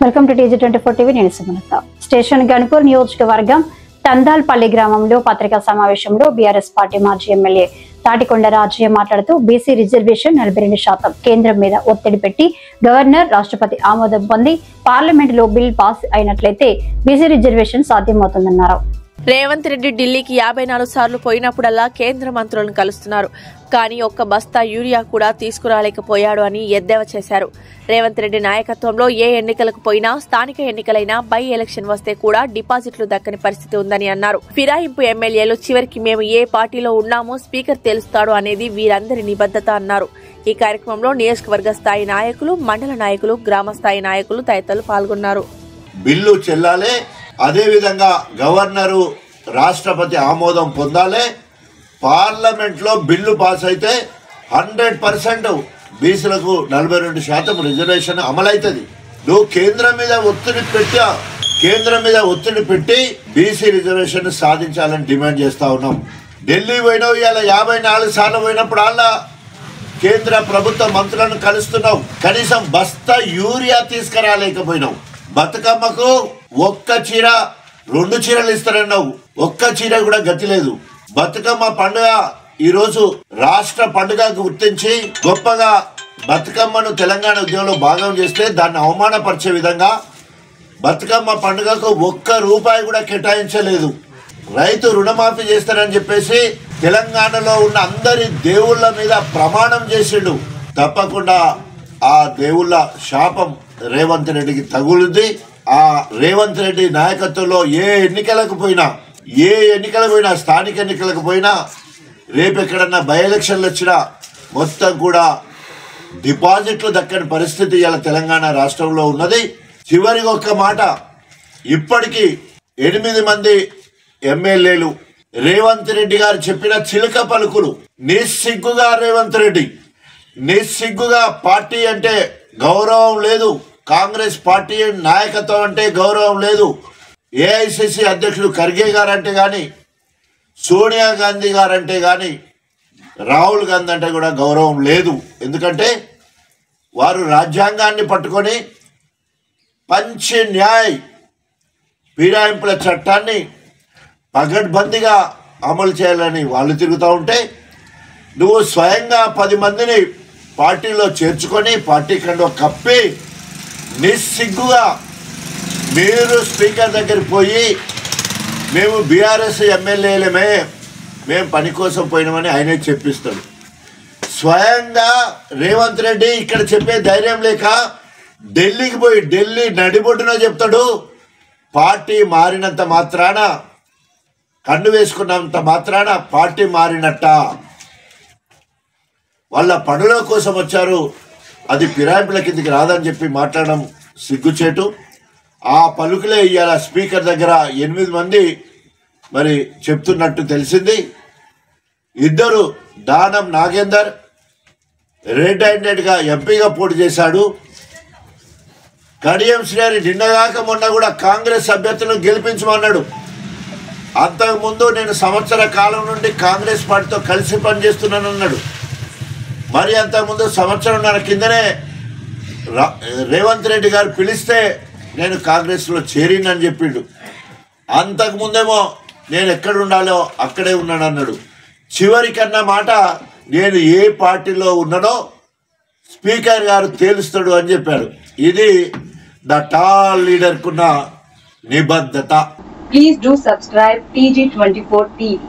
Welcome to TG24 TV. నేను Sumalatha. Station Ghanpur నియోజకవర్గం తందాల్పల్లి గ్రామంలో పత్రికా సమావేశంలో బీఆర్ఎస్ పార్టీ మాజీ ఎమ్మెల్యే తాటికొండ రాజయ్య మాట్లాడుతూ బీసీ రిజర్వేషన్ 42% కేంద్రం మీద ఒత్తిడి పెట్టి గవర్నర్ రాష్ట్రపతి ఆమోదం పొంది పార్లమెంటులో బిల్ పాస్ అయినట్లయితే బీసీ రిజర్వేషన్ సాధ్యమవుతుందన్నారు. రేవంత్ రెడ్డి ఢిల్లీకి 54 సార్లు పోయినప్పుడల్లా కేంద్ర మంత్రులను కలుస్తున్నారు. కానీ ఒక్క బస్తా యూరియా కూడా తీసుకురాలేకపోయాడు అని ఎద్దేవా చేశారు. రేవంత్ రెడ్డి నాయకత్వంలో ఏ ఎన్నికలకు పోయినా, స్థానిక ఎన్నికలైనా, బై ఎలక్షన్ వస్తే కూడా డిపాజిట్లు దక్కని పరిస్థితి ఉందని అన్నారు. ఫిరాయింపు ఎమ్మెల్యేలు చివరికి మేము ఏ పార్టీలో ఉన్నామో స్పీకర్ తెలుస్తాడు అనేది వీరందరి నిబద్ధత అన్నారు. ఈ కార్యక్రమంలో నియోజకవర్గ స్థాయి నాయకులు, మండల నాయకులు, గ్రామ స్థాయి నాయకులు తదితరులు పాల్గొన్నారు. బిల్లు చెల్లాలే, అదేవిధంగా గవర్నరు రాష్ట్రపతి ఆమోదం పొందాలి. పార్లమెంట్లో బిల్లు పాస్ అయితే 100% బీసీలకు 42% రిజర్వేషన్ అమలవుతుంది. నువ్వు కేంద్రం మీద ఒత్తిడి పెట్టి బీసీ రిజర్వేషన్ సాధించాలని డిమాండ్ చేస్తా ఉన్నాం. ఢిల్లీ పోయినావు, ఇవాళ 54 సార్లు పోయినప్పుడు వాళ్ళ కేంద్ర ప్రభుత్వ మంత్రులను కలుస్తున్నావు. కనీసం బస్తా యూరియా తీసుకురాలేకపోయినావు. బతుకమ్మకు ఒక్క చీర 2 చీరలు ఇస్తారన్నావు, ఒక్క చీర కూడా గతి లేదు. బతుకమ్మ పండుగ ఈరోజు రాష్ట్ర పండుగ గుర్తించి గొప్పగా బతుకమ్మను తెలంగాణ ఉద్యమంలో భాగం చేస్తే దాన్ని అవమానపరిచే విధంగా బతుకమ్మ పండుగకు ₹1 కూడా కేటాయించలేదు. రైతు రుణమాఫీ చేస్తారని చెప్పేసి తెలంగాణలో ఉన్న అందరి దేవుళ్ళ మీద ప్రమాణం చేసిండు. తప్పకుండా ఆ దేవుళ్ళ శాపం రేవంత్ రెడ్డికి తగులుద్ది. ఆ రేవంత్ రెడ్డి నాయకత్వంలో ఏ ఎన్నికలకు పోయినా, స్థానిక ఎన్నికలకు పోయినా, రేపు ఎక్కడన్నా బై ఎలక్షన్లు వచ్చినా మొత్తం కూడా డిపాజిట్లు దక్కని పరిస్థితి ఇలా తెలంగాణ రాష్ట్రంలో ఉన్నది. చివరికి ఒక్క మాట, ఇప్పటికీ 8 మంది ఎమ్మెల్యేలు రేవంత్ రెడ్డి గారు చెప్పిన చిలుక పలుకులు నిస్సిగ్గుగా, రేవంత్ రెడ్డి నిస్సిగ్గుగా పార్టీ అంటే గౌరవం లేదు, కాంగ్రెస్ పార్టీ నాయకత్వం అంటే గౌరవం లేదు, ఏఐసిసి అధ్యక్షుడు ఖర్గే గారంటే కానీ, సోనియా గాంధీ గారంటే కానీ, రాహుల్ గాంధీ అంటే కూడా గౌరవం లేదు. ఎందుకంటే వారు రాజ్యాంగాన్ని పట్టుకొని పంచ్ న్యాయ్ ఫిరాయింపుల చట్టాన్ని పగడ్బందీగా అమలు చేయాలని వాళ్ళు తిరుగుతూ ఉంటే, నువ్వు స్వయంగా 10 మందిని పార్టీలో చేర్చుకొని పార్టీ కండువా కప్పి నిస్సిగ్గుగా మీరు స్పీకర్ దగ్గరికి పోయి మేము బీఆర్ఎస్ ఎమ్మెల్యేలమే, మేము పని కోసం పోయినామని ఆయనే చెప్పిస్తాడు. స్వయంగా రేవంత్ రెడ్డి ఇక్కడ చెప్పే ధైర్యం లేక ఢిల్లీకి పోయి ఢిల్లీ నడిబొడ్డున చెప్తాడు, పార్టీ మారినంత మాత్రాన, కన్ను వేసుకున్నంత మాత్రాన పార్టీ మారినట్ట. వాళ్ళ పనుల కోసం వచ్చారు, అది ఫిరాయింపుల కిందికి రాదని చెప్పి మాట్లాడడం సిగ్గుచేటు. ఆ పలుకులే ఇవాళ స్పీకర్ దగ్గర 8 మంది మరి చెప్తున్నట్టు తెలిసింది. 2 దానం నాగేందర్ రెడ్ హ్యాండెడ్గా ఎంపీగా పోటీ చేశాడు. కడియం శ్రీహరి నిన్నగాక మొన్న కూడా కాంగ్రెస్ అభ్యర్థులను గెలిపించమన్నాడు. అంతకుముందు నేను సంవత్సర కాలం నుండి కాంగ్రెస్ పార్టీతో కలిసి పనిచేస్తున్నానన్నాడు. మరి అంతకుముందు సంవత్సరంన్నర కిందనే రేవంత్ రెడ్డి గారు పిలిస్తే నేను కాంగ్రెస్లో చేరినని చెప్పిండు. అంతకుముందేమో నేను ఎక్కడ ఉండాలో అక్కడే ఉన్నాను అన్నాడు. చివరికన్నా మాట, నేను ఏ పార్టీలో ఉన్నానో స్పీకర్ గారు తేలుస్తాడు అని చెప్పాడు. ఇది ద టాల్ లీడర్కున్న నిబద్ధత. Please do subscribe TG24 TV.